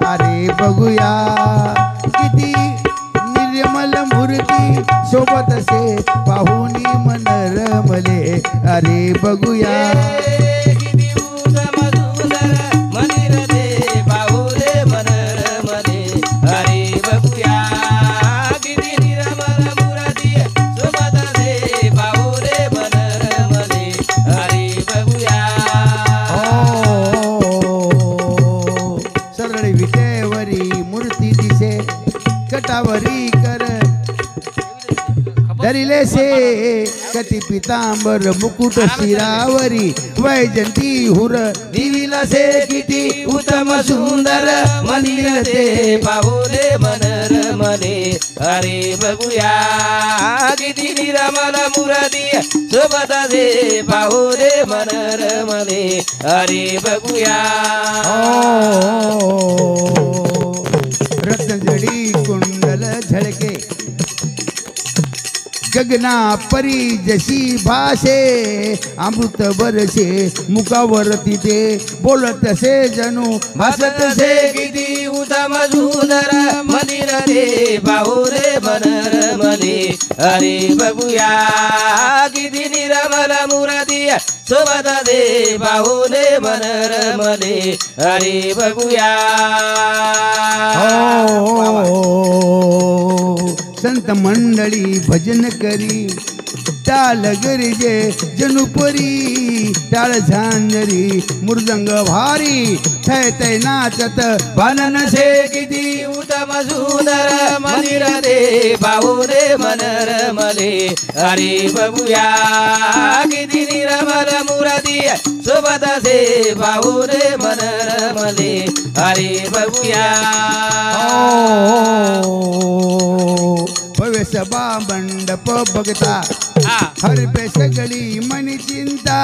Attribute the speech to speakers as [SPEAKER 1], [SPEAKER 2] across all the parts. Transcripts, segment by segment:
[SPEAKER 1] अरे बघूया किती निर्मल मूर्ती सोबत से पाहुनी मन रमले अरे बघूया कटावरी कर धरिले से कटी पितांबर मुकुट शिरावरी वैजंती हुर दिविला से किती उत्तम सुंदर मंदिर ते
[SPEAKER 2] पाहुरे मनर मने अरे बघूया किती निरमल मुरादी सोबत दे पाहुरे मनर मने अरे बघूया
[SPEAKER 1] रत्नजडी कुंडल झळके गगना परी जशी भाषे अमृत बरसे मुखावर तिथे बोलत से जणू
[SPEAKER 2] भासत से किती उत्तम सुंदर मंदिर रे पाहुरे मनर मने अरे बघूया किती निरमल मुरादी सोबत दे पाहुरे मनर मने अरे बघूया
[SPEAKER 1] संत मंडळी भजन करी टाळ गरजे जनुपरी टाळ झांजरी मृदंग भारी थय तय नाचत
[SPEAKER 2] भानन से किती उत्तम सुंदर मंदिर रे पाहुरे मनर मले अरे बघूया किती निरमल मुरादी सोबत से पाहुरे मनर मले अरे बघूया
[SPEAKER 1] भव्य सभा मंडप बघता हर पे सगळी मनी चिंता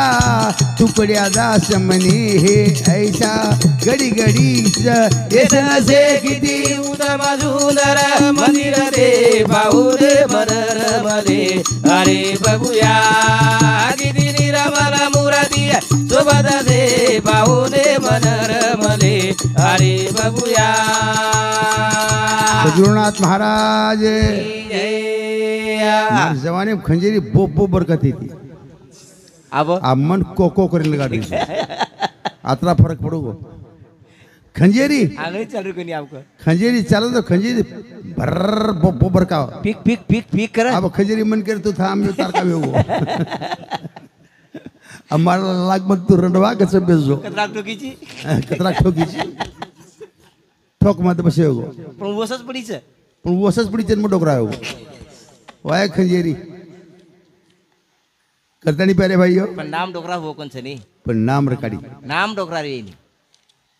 [SPEAKER 1] तुकड्या दास मनी हे ऐसा घडी घडी
[SPEAKER 2] येसन से किती उत्तम सुंदर मंदिर रे पाहुरे मनर मले अरे बघूया किती निरमल मुरादी सोबत से पाहुरे मनर मले अरे बघूया
[SPEAKER 1] गुरुनाथ महाराज जवानी खंजेरी बोप बोप बरकती थी
[SPEAKER 2] अब
[SPEAKER 1] मन कोको करेल गाड़ी आतरा फर्क पड़ोगो खंजेरी
[SPEAKER 2] आगे चल रही नहीं आपको
[SPEAKER 1] खंजेरी चलो तो खंजेरी भर बोप बोप बरकाओ
[SPEAKER 2] पीक पीक पीक पीक कर
[SPEAKER 1] अब खंजेरी मन कर तो था हम तार का भी हो हमारा लाग मत तू रंडवा कैसे बेचो कतरा ठोकी ठोक मत बसे हो
[SPEAKER 2] पण वसच पडीच
[SPEAKER 1] पण वसच पडी जन्म डोकरा हो वाय खंजेरी करता नहीं प्यारे भाइयों
[SPEAKER 2] पण नाम डोकरा हो कौन से नहीं
[SPEAKER 1] पण नाम रकाडी
[SPEAKER 2] नाम डोकरा रे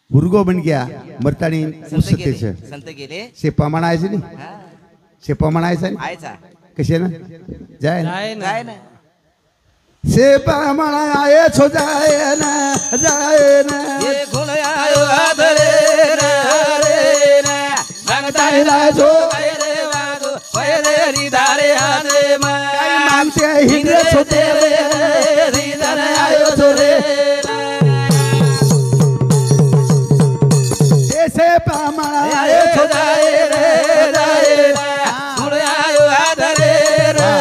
[SPEAKER 1] हुरगो बन गया मरतानी उसते से
[SPEAKER 2] संत गेले
[SPEAKER 1] से पमण आयसे नहीं से पमण आयसे नहीं
[SPEAKER 2] आयचा
[SPEAKER 1] कसे ना जाए ना
[SPEAKER 2] जाय ना
[SPEAKER 1] से पमण आये छो जाए ना
[SPEAKER 2] ये गुण आयो आदरे रे ना संगता ला जो रे वागो रे हरिदारे आदे मा
[SPEAKER 1] काय मागते हिंगरे
[SPEAKER 2] छोटे रे हरिदारे आयो छोरे
[SPEAKER 1] ऐसे पमण
[SPEAKER 2] आये छो जाए रे गुण आयो आदरे रे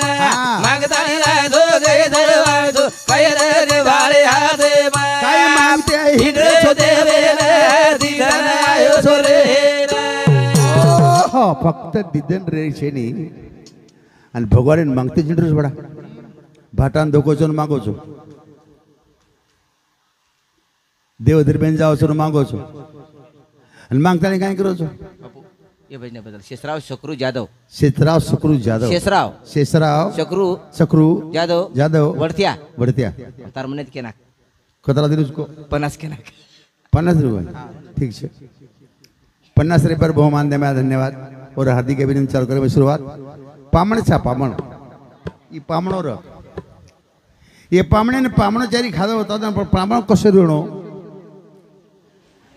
[SPEAKER 2] ना मांगता ला जो गए दरवाजो रे वारे आदे मा
[SPEAKER 1] काय मागते
[SPEAKER 2] हिंगरे छोटे रे हरिदारे आयो छोरे
[SPEAKER 1] फक्त दिदन रे शेनी आणि भगवान मागते जिंडूस बडा भाटान धोकोचो मागो छो देव दरम्यान जाओ छो मागो छो आणि मागताने काय करो छो
[SPEAKER 2] ये भजन बदल शेषराव शकरू जाधव
[SPEAKER 1] शेषराव सकरू जाधव शेषराव
[SPEAKER 2] शकरू
[SPEAKER 1] सकरू
[SPEAKER 2] जाधव वडत्या तार मने के नाक
[SPEAKER 1] कतरा दिल उसको
[SPEAKER 2] 50 के नाक
[SPEAKER 1] 50 रुपये ठीक है 50 रुपये पर बहुमान दे मैं धन्यवाद और हार्दिक अभिनंदन चालू करें शुरुआत पामण छा पामण ये पामणो र ये पामणे ने पामणो चारी खादो होता था पर पामण कसे ऋणो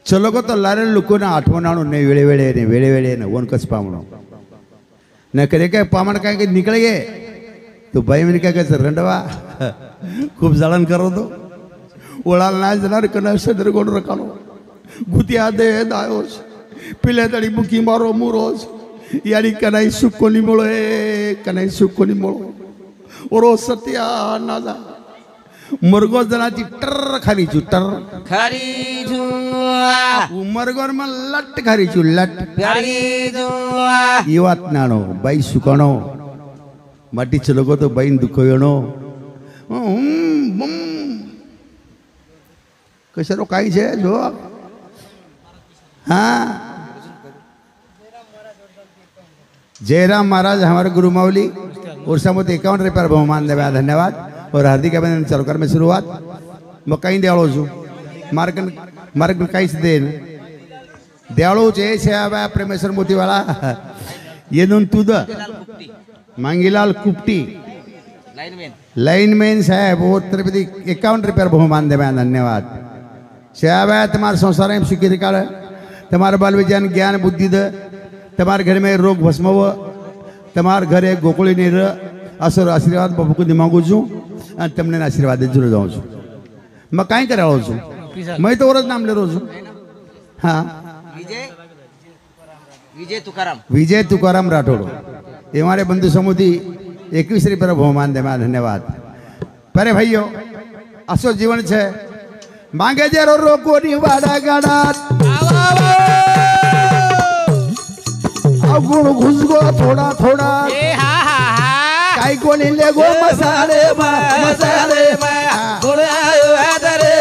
[SPEAKER 1] चलो को तो लारे लोको ना आठवणाणो ने वेळे ने वन कस पामणो न करे काय पामण काय के निकल गए तो भाई मैंने क्या कहते रंडवा खूब जलन करो तो ओळाल ना जणार कना सदर कोण रकानो ગુતિયા દે દાયો છે પેલે તળી મૂકી મારો મૂરો છે યારી કનાઈ સુકો ની મળો એ કનાઈ સુકો ની મળો ઓરો સત્યા નાદા મરગો જણાથી ટર ખારી છું ટર
[SPEAKER 2] ખારી છું
[SPEAKER 1] મરગોર માં લટ ખારી છું લટ
[SPEAKER 2] ખારી છું
[SPEAKER 1] એ વાત નાનો બાઈ સુકાણો માટી ચલોગો તો બાઈ દુખોયણો कशारो काही છે જો हाँ जयराम महाराज हमारे गुरु मावली और समूह 51 रुपये बहुमान देवा धन्यवाद और हार्दिक अभिनंदन चलकर में शुरुआत मैं कहीं दयाळो छू मार्ग कहीं से देन दयाळो છે હવે પ્રેમેશ્વર મોતીવાળા ये नून तुद मांगीलाल कुपटी लाइनमैन साहब वो 51 रुपये बहुमान देवा धन्यवाद साहब है तुम्हारे संसार में सुखी रिकाल तुम्हारे बाल विज्ञान ज्ञान बुद्धि द तुम्हारे घर में रोग भस्म हो तुम्हारे घरे गोकुली नहीं रह असर आशीर्वाद बापू को दिमागू छू और तुमने आशीर्वाद जरूर जाऊँ छू मैं कहीं करा छू मैं तो और नाम ले रो छू हाँ विजय तुकाराम राठौड़ ये हमारे बंधु समूह 21 रुपये बहुमान दे धन्यवाद परे भाइयों असो जीवन है मांगे जरो रोको वाड़ा गाड़ा गुण घुस गो थोड़ा थोड़ा काई को नहीं ले गो मसाले मसाले
[SPEAKER 2] गुण आयो आदरे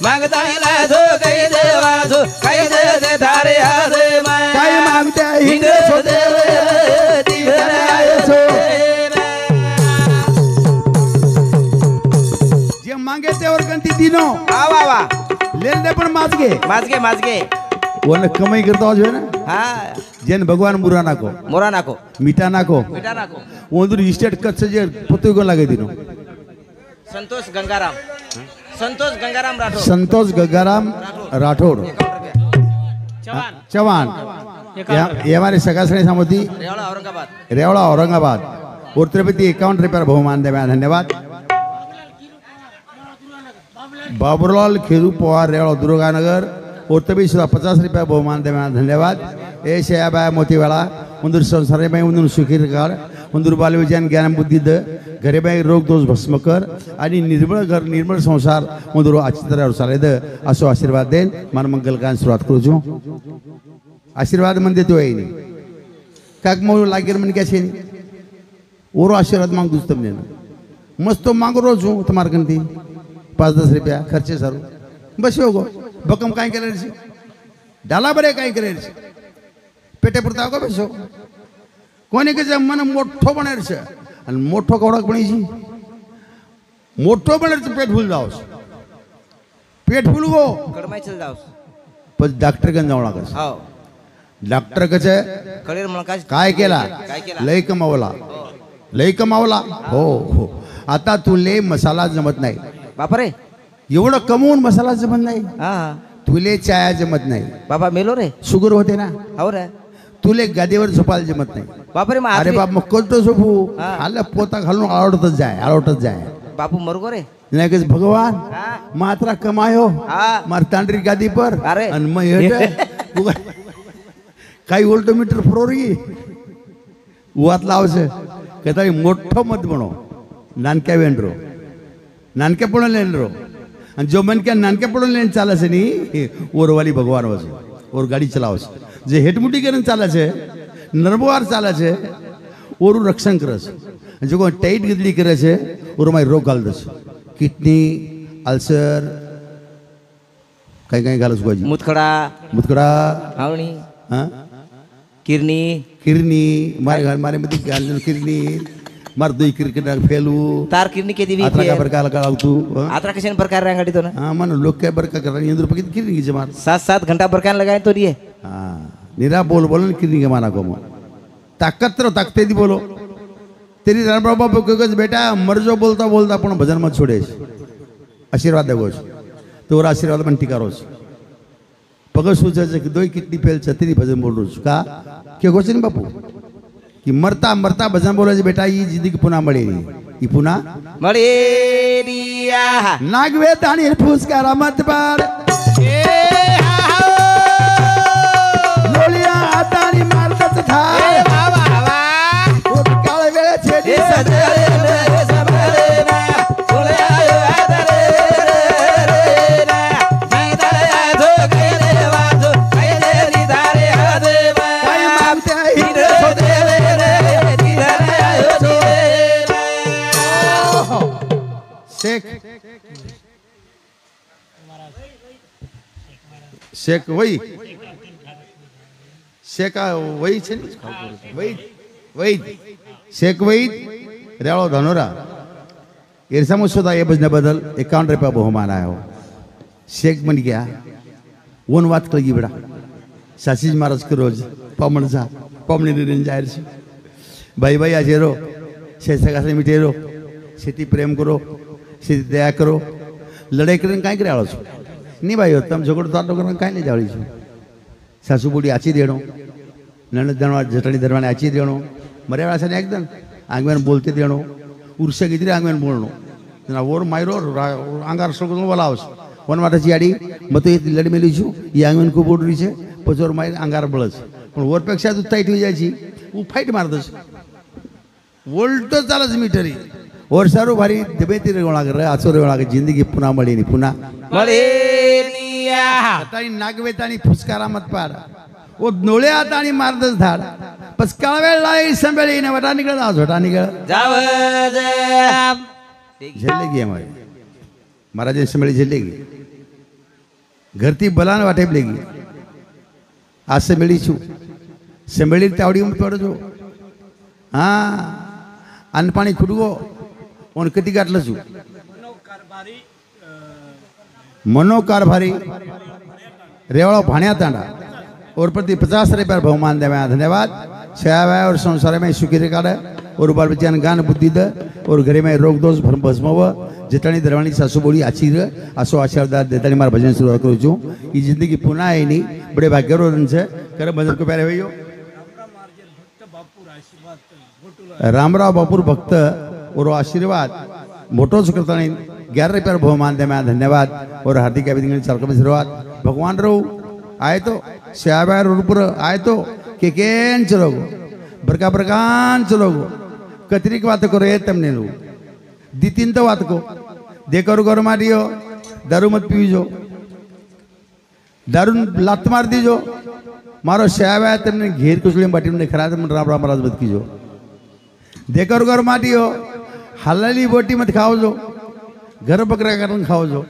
[SPEAKER 2] मांगता ला दो कई देवा दो कई दे दे धारे आदे
[SPEAKER 1] काई मांगते हिंदे सो देवे दीवाने आए सो जे मांगे ते और गंती दिनो
[SPEAKER 2] आवा वा
[SPEAKER 1] लेन दे पण माजगे ओने कमाई करता हो ना
[SPEAKER 2] हाँ
[SPEAKER 1] जेन भगवान मुरा नाको
[SPEAKER 2] मोरा नाको
[SPEAKER 1] मीठा नाको ओंदुर स्टेट कच्छ जे पत्तो को लागे दिनो
[SPEAKER 2] संतोष गंगाराम राठौड़
[SPEAKER 1] राठौड़ चौहान ये हमारे सगासने सामोती रेवड़ा औरंगाबाद और 51 रुपये बहुमान देवा धन्यवाद बाबूलाल खेरू पवार रेवड़ा दुर्गानगर और 50 रुपये बहुमान देवा धन्यवाद ए शयाबा मोतीवाड़ा उंदूर संसार में उंदूर सुखी रिकाळ उंदूर बाल विज्ञान ज्ञान बुद्धि द घरे बाई रोग दोष भस्म कर आणि निर्मळ घर निर्मळ संसार उंदूर आचित्र सारे द असो आशीर्वाद देन मन मंगल गान शुरुआत करू छू आशीर्वाद मन देतो है नहीं काक मो लागेर मन क्या छे ओरो आशीर्वाद मांग दूस तमने मस्त मांग रो छू तुम्हार कंती 5-10 रुपया खर्चे सारू बस होगो बकम काई करे छे डाला बरे काई करे छे पेटे पुरता को बेसो कोने के मन मोठो बने छे अन मोठो कवडक बनी छी मोठो बने छे पेट फूल जाओ पेट फूल गो
[SPEAKER 2] कड़माई चल जाओ
[SPEAKER 1] पण डॉक्टर गन जावं लागस
[SPEAKER 2] हाव
[SPEAKER 1] डॉक्टर कसे
[SPEAKER 2] कळेर म्हणकाच
[SPEAKER 1] काय केला लय कमावला हो हो आता तुले मसाला जमत नाही
[SPEAKER 2] बापरे
[SPEAKER 1] एवढं कमवून मसाला जमत नाही
[SPEAKER 2] हा
[SPEAKER 1] तुले चाया जमत नाही
[SPEAKER 2] बाबा मेलो रे
[SPEAKER 1] शुगर होते ना
[SPEAKER 2] हो रे
[SPEAKER 1] तुले गादीवर झोपायला जमत नाही
[SPEAKER 2] बापरे मग
[SPEAKER 1] अरे बाप मग कोणतं झोपू आलं पोता घालून आळवटच जाय
[SPEAKER 2] बापू मरगो रे
[SPEAKER 1] नाही भगवान मात्रा कमायो मार तांडरी गादी पर
[SPEAKER 2] अरे
[SPEAKER 1] आणि मग काही वोल्टोमीटर फरोरी वात लावશે કે તારી મોટો મત બનો નાનકા વેન્ડરો નાનકે પણ લેન્ડરો અને જો મન કે નાનકે પણ લેન ચાલે છે ની ઓરવાલી ભગવાન હોય છે ઓર ગાડી ચલાવે છે જે હેટમુટી કરીને ચાલે છે નરબવાર ચાલે છે ઓરું રક્ષણ કરે છે જો કોઈ ટાઈટ ગદડી કરે છે ઓર મારી રોગ ગાલ દે છે કિડની અલ્સર કઈ કઈ ગાલ છે મુતખડા
[SPEAKER 2] આવણી
[SPEAKER 1] હા
[SPEAKER 2] किरनी
[SPEAKER 1] मारे घर मारे मधी गाल किरनी मार दुई क्रिकेट फेलू
[SPEAKER 2] तार किरनी के दिवी
[SPEAKER 1] आत्रा का प्रकार लगावतू
[SPEAKER 2] आत्रा कशन प्रकार रंगाडी तो ना
[SPEAKER 1] हां मन लोग के बरका कर इंद्र पकी किरनी की जमार
[SPEAKER 2] 7-7 घंटा प्रकार लगाए तो दिए
[SPEAKER 1] हां निरा बोल किरनी के माना को ताकत रो ताकते दी बोलो तेरी रण बाबा बोगस बेटा मरजो बोलता बोलता पण भजन मत छोड़े आशीर्वाद देगोस तोर आशीर्वाद पण टिकारोस पगस सोचे कि दोई कितनी फेल छतरी भजन बोल रोज का क्या गोचन बापू कि मरता मरता भजन बोले बेटा ये जिंदगी पुन्हा मळेली ही पुन्हा
[SPEAKER 2] मळेली
[SPEAKER 1] नागवे ताणी फुसकारा मत पार શેખ વઈ શેખ વઈ છે ને વૈદ વૈદ શેખ વૈદ રેવાળો ધનોરા ઈર્ષામાં સુધા એ બજને બદલ 51 રૂપિયા બહુમાન આવ્યો શેખ બની ગયા ઓન વાત કરી બેડા સાચી જ મહારાજ કે રોજ પમણ જા પમણી રીન જાહેર છે ભાઈ ભાઈ આજે રો શેષકાસને મીઠેરો સીધી પ્રેમ કરો સીધી દયા કરો લડાઈ કરીને કાંઈ કર્યાળો છો નહીં ભાઈઓ તમે ઝઘડો તાટો કરીને કાંઈ નહીં જાળી છું સાસુ બુડી આચી દેણો નણદ દણવા જટણી દરવાને આચી દેણો મર્યાદા છે ને એકદમ આંગવેન બોલતી દેણો ઉર્સે કીધી આંગવેન બોલણો ઓર માયરો આંગાર સળગો બોલાવશ વન માટે જીયાડી મેં તો એ લડી મેલી છું એ આંગવેન ખૂબ બોડરી છે પછી ઓર મારી આંગાર બળે છે પણ ઓરપેક્ષા તો ટાઈટ થઈ જાય છે હું ફાઇટ મારતો છે વોલ્ટો ચાલે છે મીટરી ઓર સારું ભારી દબેતી રેવણા કરે આસો રેવણા કે જિંદગી પુના મળી ની પુના તારી નાગવેતાની ફુસકારા મત પાડ ઓ નોળ્યા તાણી મારદસ ધાડ બસ કાળવે લાઈ સંભેળીને વટા નીકળ આ જોટા નીકળ
[SPEAKER 2] જાવ
[SPEAKER 1] છેલ્લે ગઈ અમારી મહારાજે સંભેળી છેલ્લે ગઈ ઘરથી બલાને વાટે લઈ ગઈ આ સંભેળી છું સંભેળી તાવડી હું પડો છો હા અન્ન પાણી ખૂટવો ઓન કતી કાટलं છું મનોકારભારી रेवाड़ो भाणिया तांडा और प्रति 50 रुपया बहुमान देवा धन्यवाद छाया और संसार में सुखी रिकाड़े और बाल बच्चा गान बुद्धि द और घरे में रोग दोष भरम भस्मव जितनी दरवानी सासू बोली आची आसो आशीर्वाद देता मार भजन शुरुआत करूँ छूँ ये जिंदगी पुनः आई नहीं बड़े भाग्यरो रन से करे भजन को प्यारे भैया रामराव बापूर भक्त और आशीर्वाद मोटो करता 11 रुपया बहुमान दे मैं धन्यवाद और हार्दिक अभिनंदन चालक शुरुआत भगवान रो आए तो श्याबार ऊपर आए तो के चलोगो बरका बरकान चलोगो कतरी की बात करो ये तमने लो दितिन तो बात को देखो गौर मारियो दारू मत पीजो दारू लात मार दीजो मारो श्याबा तमने घेर कुचली बाटी में खरा राम राम महाराज मत कीजो देखो गौर मारियो हलाली बोटी मत खाओ जो घर बकरा करन खाओ जो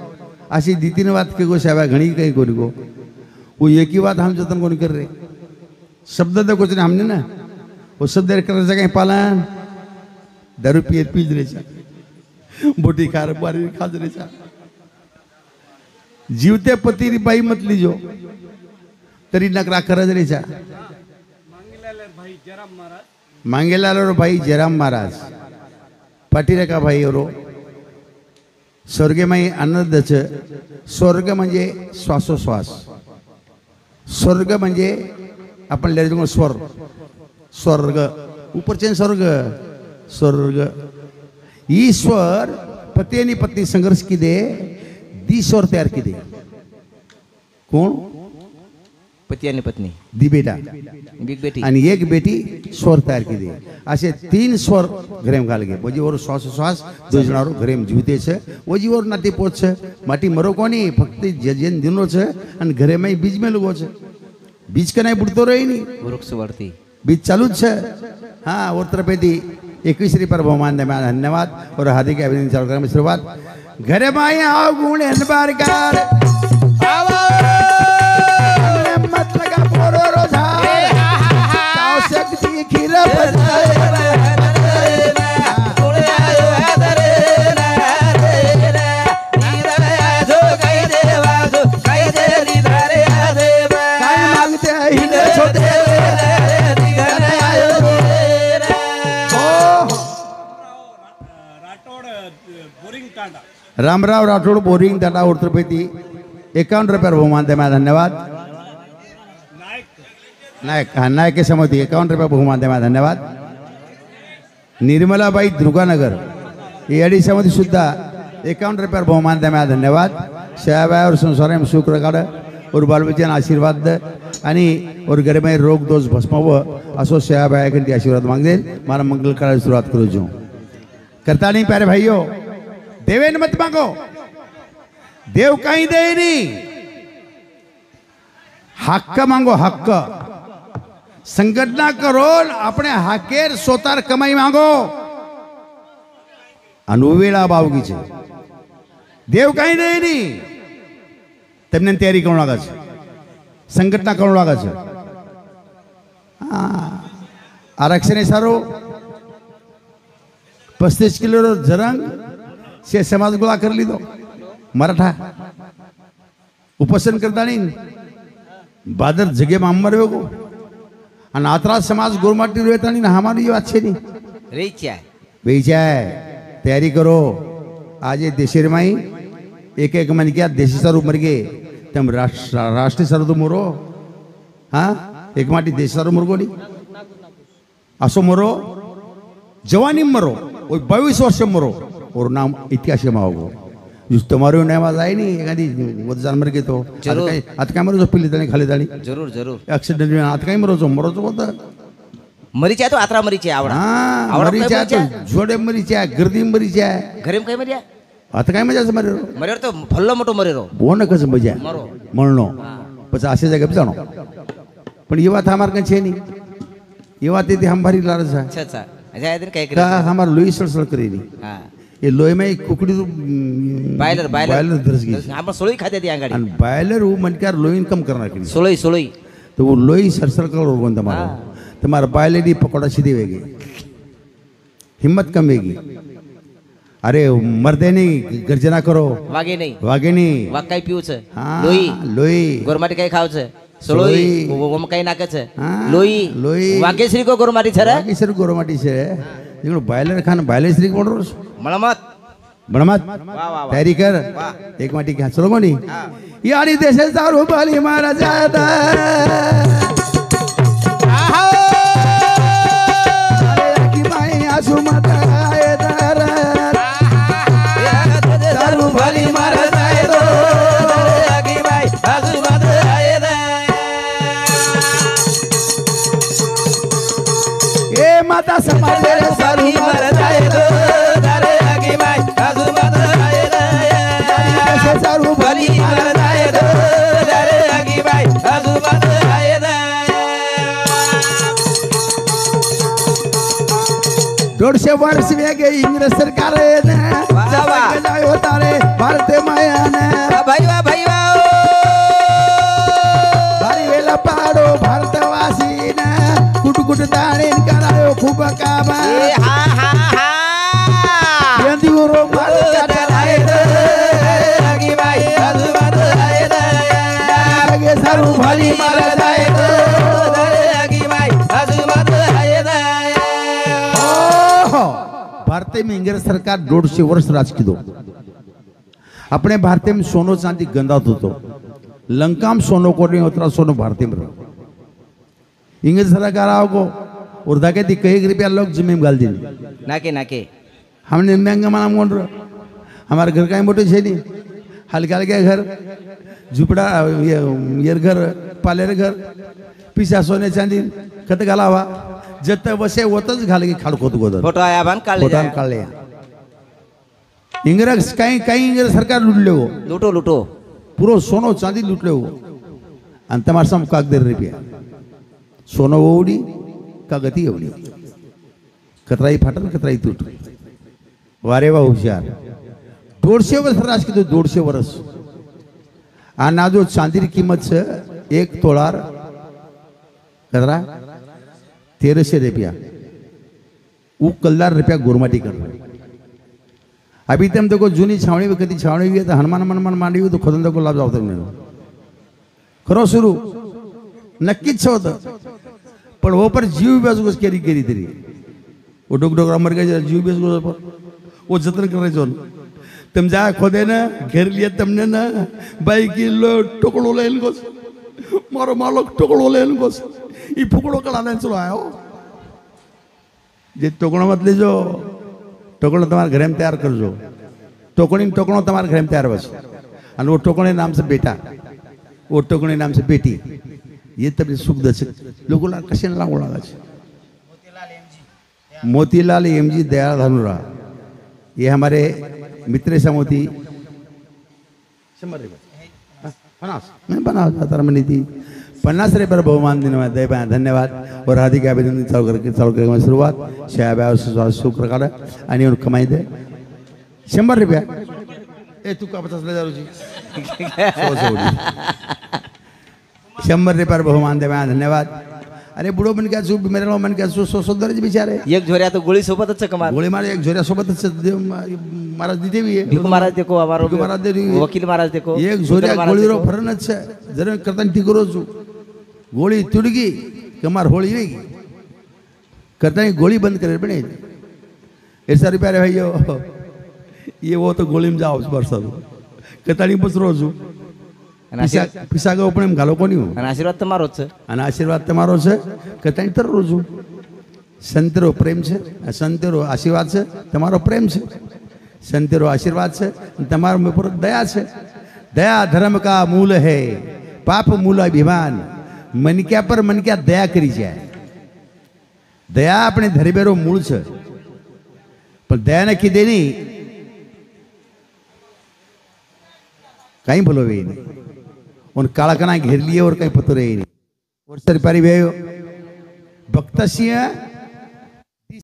[SPEAKER 1] आशी दीती ने बात के को सेवा घनी कहीं कोनी को वो एक ही बात हम जतन कोनी कर रहे शब्द तो कुछ नहीं हमने ना वो शब्द कर सके पालन दारू पिए पीज रहे चा बोटी खा रहे बारी खा रहे चा जीवते पति री बाई मत लीजो तरी नकरा कर रहे चा मांगेलाल और भाई जयराम महाराज पाटील का भाई और स्वर्गमय आनंद स्वर्ग म्हणजे श्वासोश्वास स्वर्ग म्हणजे आपण लेडीज स्वर स्वर्ग ऊपरचे स्वर्ग स्वर्ग ईश्वर पती आणि पत्नी संघर्ष की दे दी स्वर तयार की दे कोण
[SPEAKER 2] पती आणि पत्नी
[SPEAKER 1] दी बेटा
[SPEAKER 2] बिग बेटी
[SPEAKER 1] आणि एक बेटी स्वर तयार की दे असे 3 स्वर घरेम घाल गे वजीवर श्वासोश्वास दोजणारो घरेम जीवते छे वजीवर नाती पोच छे माटी मरो कोनी फक्त जजन दिनो छे અને ઘરેમાં બીજ મેલુગો છે બીજ કનાય બુડતો રહી ની
[SPEAKER 2] વૃક્ષ વર્તી
[SPEAKER 1] बीज चालू है हाँ और तरफेती 21 पर बहुमान दे धन्यवाद और हार्दिक अभिनंदन चालू करने में शुरुआत घरे माई आओ गुण बार कार मत लगा पोरो रोजा चाव शक्ति खीरा रामराव राठौड़ बोरिंग टाटा उत्तरपेती 51 रुपये बहुमान दे धन्यवाद नायक हाँ नायक के समझी 51 रुपये बहुमान दे धन्यवाद निर्मलाबाई दुर्गानगर एडी समझी सुद्धा 51 रुपये बहुमान दे धन्यवाद शयाबाई और संसार में सुख रखाड़ और बाल बच्चन आशीर्वाद दे और घर में रोग दोष भस्मव असो शयाबाई के आशीर्वाद मांग दे मारा मंगल कार्य शुरुआत करो जो करता नहीं प्यारे भाइयों देवेन मत मांगो देव कहीं दे नहीं हक्क मांगो हक्क संगठना करो अपने हकेर सोतार कमाई मांगो अनुवेला बावगी देव कहीं दे नहीं तमने तैयारी करो लगा संघटना करू लागायचं. आरक्षण आहे सारो 35 किलो जरंग से समाज गोळा कर लीधो मराठा उपोषण करता नहीं बादर जगे मामर वेगो અને આતરા સમાજ ગોરમાટી રહેતાની ને હમારી વાત છે ની
[SPEAKER 2] રહી છે
[SPEAKER 1] વેચાય તૈયારી કરો આજે દેશેરમાઈ એક મને ક્યાં દેશી સારું મરી ગયે તેમ રાષ્ટ્રીય સારું તો મોરો હા એક માટી દેશ સારું મરગો ની આસો મરો જવાની મરો ઓય 22 વર્ષ મરો ઓર નામ ઇતિહાસમાં આવો તમારું નામ જાય નહીં એકાદી વધ મરી ગઈ તો आता काय मरो पिली ताणी खाली ताणी
[SPEAKER 2] जरूर जरूर
[SPEAKER 1] ऍक्सिडेंट आता काय मरो होता
[SPEAKER 2] मरीच्या तो आत्रा मरीच्या आवडा
[SPEAKER 1] हा मरीच्या तो जोडे मरीच्या गर्दी मरीच्या
[SPEAKER 2] घरेम काय मर्या
[SPEAKER 1] आता काय मजा मरे
[SPEAKER 2] मरेर तो भल्लो मोठो मरेरो
[SPEAKER 1] बोन कस मजा
[SPEAKER 2] मरो
[SPEAKER 1] म्हणलो પછી આશે જગ્યા જાણો પણ એ વાત અમાર કઈ છે નહીં એ વાત એથી હમારી લારસ છે
[SPEAKER 2] अच्छा अच्छा अजा दिन काय
[SPEAKER 1] का हमार लोई सळसळ करी नहीं
[SPEAKER 2] हां
[SPEAKER 1] ये लोई में कुकड़ी तो
[SPEAKER 2] बायलर
[SPEAKER 1] बायलर दरस गई
[SPEAKER 2] आपण सोळी खाते ती अंगाडी
[SPEAKER 1] आणि बायलर वो मन क्या लोई कम करना की
[SPEAKER 2] सोळी सोळी
[SPEAKER 1] तो वो लोई सरसर कर रोगन तुम्हारा बायलर ही पकौड़ा सीधी वेगी हिम्मत कम वेगी अरे मर्दे नहीं गर्जना करो
[SPEAKER 2] वागे नहीं
[SPEAKER 1] वाग
[SPEAKER 2] काय पिऊच
[SPEAKER 1] हाँ,
[SPEAKER 2] लोई
[SPEAKER 1] लोई
[SPEAKER 2] गोरमाटी काय खावच सोळी ओम काय नाकच
[SPEAKER 1] हाँ,
[SPEAKER 2] लोई
[SPEAKER 1] लोई
[SPEAKER 2] वागेश्री को गोरमाटी छरे
[SPEAKER 1] वागेश्री गोरमाटी से इकडे बायलर खान बायलर श्री कोण रोज
[SPEAKER 2] मळमत
[SPEAKER 1] बनमत
[SPEAKER 2] वाह वाह
[SPEAKER 1] तयारी कर एक माटी घ्या चलो कोणी यारी देशाचा रुपाली महाराजा की बाई आसू माता रुपाली महाराजा ए माता समाज सारू महाराजा सारू भली दोडशे वर्ष वेगे इंग्रज सरकार होता रे भारत मायाने
[SPEAKER 2] भाई वाह
[SPEAKER 1] भारी वेला पाडो भारतवासी ने कुट कुट ताणे करायो खूप काम
[SPEAKER 2] हा हा हा
[SPEAKER 1] यंदी उरो भारत सारू भली भारत में इंग्रज सरकार 150 वर्ष राज की दो अपने भारत में सोनो चांदी गंदा तो लंका में सोनो को नहीं उतरा सोनो भारत में इंग्रज सरकार आओ को और दाके दी कई रुपया लोग जमीन गाल दी
[SPEAKER 2] नाके नाके
[SPEAKER 1] हमने महंगा माना मोड़ रहा हमारे घर का ही मोटे छे नहीं हल्का हल्का घर झुपड़ा ये घर पालेर घर पीछा सोने चांदी कत घालावा जत वसे होतच घाल की खाड खोत गोदर
[SPEAKER 2] फोटो आया बान काढले
[SPEAKER 1] इंग्रज काही इंग्रज सरकार लुटले हो
[SPEAKER 2] लुटो लुटो
[SPEAKER 1] पूरो सोनो चांदी लुटले हो आणि તમારા સમ કાક 10 રૂપિયા સોનો ઓવડી કાગતી એવડી કતરાઈ ફાટન કતરાઈ તૂટ વારે વા હોશિયાર 150 વર્ષ રાજ કીધું 150 વર્ષ આ નાજો ચાંદીની કિંમત છે 1 તોલાર કતરા 1300 रुपया वो कल्लार रुपया गोरमाटी कर अभी तम देखो जूनी छावनी में कभी छावनी हुई है तो हनुमान मनमान मांडी हुई तो खुद को लाभ जाता है करो शुरू नक्कीच होतं पण वो पर जीव बेस गोस केरी केरी तरी वो डोक मर गए जीव बेस गोस पर वो जतन कर रहे तुम जा खोदे ना घेर लिया तुमने ना बाइक लो टुकड़ो ले गोस मारो मालो टुकड़ो ले गोस ये फुकड़ो कड़ाने चलो आयो जे टोकणो मत लीजो टोकणो तुम्हारे घर में तैयार कर जो टोकणो तुम्हारे घर में तैयार बस और वो टोकणे नाम से बेटा वो टोकणे नाम से बेटी ये तब सुख दस लोगों कसे लागू लगा मोतीलाल एमजी दयाल धनुरा ये हमारे मित्र समोती मैं बना जाता मनी थी 50 रुपये बहुमान देने धन्यवाद और हार्दिक अभिनंदन चालू करके सुरुवात शया शुक्र काढा आणि कमाई दे 100 रुपया ए तू का 50 ले जा ₹100 बहुमान देवा धन्यवाद. अरे बुडो मन क्या मेरे मन क्या सोदर बिचारे
[SPEAKER 2] एक झोऱ्या तो गोळी सोबतच कमाल
[SPEAKER 1] गोळी मारे एक झोऱ्यासोबतच महाराज दी देवी
[SPEAKER 2] भिकू महाराज देखो हमारो
[SPEAKER 1] भिकू महाराज देवी.
[SPEAKER 2] वकील महाराज देखो
[SPEAKER 1] एक झोऱ्या गोळीरो फरनच છે जरा करता ठीक रोजू गोली तुड़गी कमार होली नहीं करता ही गोली बंद करे बने ऐसा प्यारे भाइयों ये वो तो गोली में जाओ बरसा करता नहीं बस रोजू पिसा गो पण घालो कोणी
[SPEAKER 2] અને આશીર્વાદ તમારો જ છે
[SPEAKER 1] અને આશીર્વાદ તમારો છે કરતા તર રોજુ સંતરો પ્રેમ છે સંતરો આશીર્વાદ છે તમારો પ્રેમ છે संतेरो आशीर्वाद से तमार में पर दया से दया धर्म का मूल है पाप मूल अभिमान मन क्या पर मन क्या दया करी जाए दया अपने धर्मेरो मूल से पर दया ने की देनी कहीं भलो भी नहीं उन काला कना घेर लिए और कहीं पतो रही नहीं और सरपारी भैया भक्त सिंह